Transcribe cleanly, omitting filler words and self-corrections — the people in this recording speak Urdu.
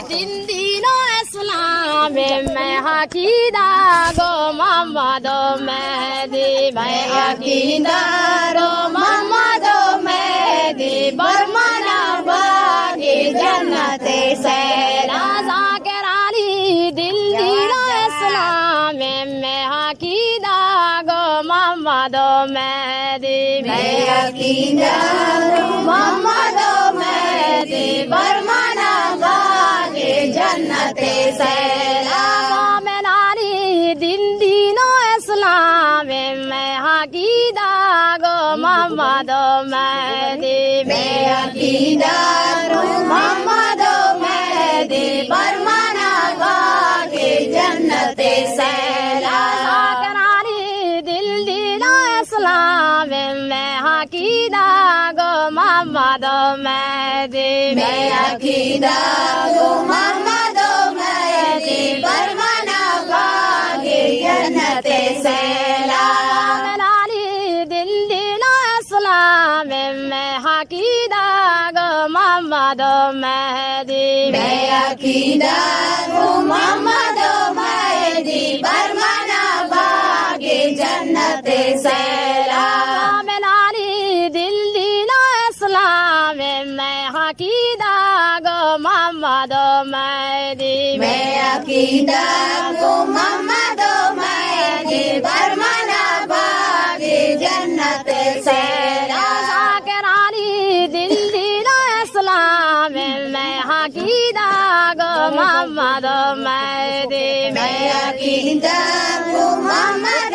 Din dino Islam میں عقیدہ گو محمد مہدی میں عقیدہ گو محمد مہدی برمانا باغی جنت سیلا ذاکر علی دل دینو اسلام میں عقیدہ گو محمد مہدی میں عقیدہ گو محمد مہدی برمانا باغی جنت سیلا مومن علی دل دینو اسلام میں عقیدہ گو محمد مہدی میں عقیدہ گو محمد مہدی برمانا باغی جنت سیلا ذاکر علی دل دینو اسلام میں عقیدہ گو محمد مہدی میں عقیدہ گو محمد مہدی برمانا باغی جنت سیلا مومن علی دل دینو اسلام میں عقیدہ گو محمد مہدی میں عقیدہ گو محمد مہدی برمانا باغی جنت سیلا مومن علی دل دینو اسلام میں عقیدہ گو محمد مہدی میں عقیدہ گو محمد مہدی برمانا باغی جنت سیلا ذاکر علی دل دینو اسلام میں عقیدہ گو محمد مہدی میں عقیدہ گو محمد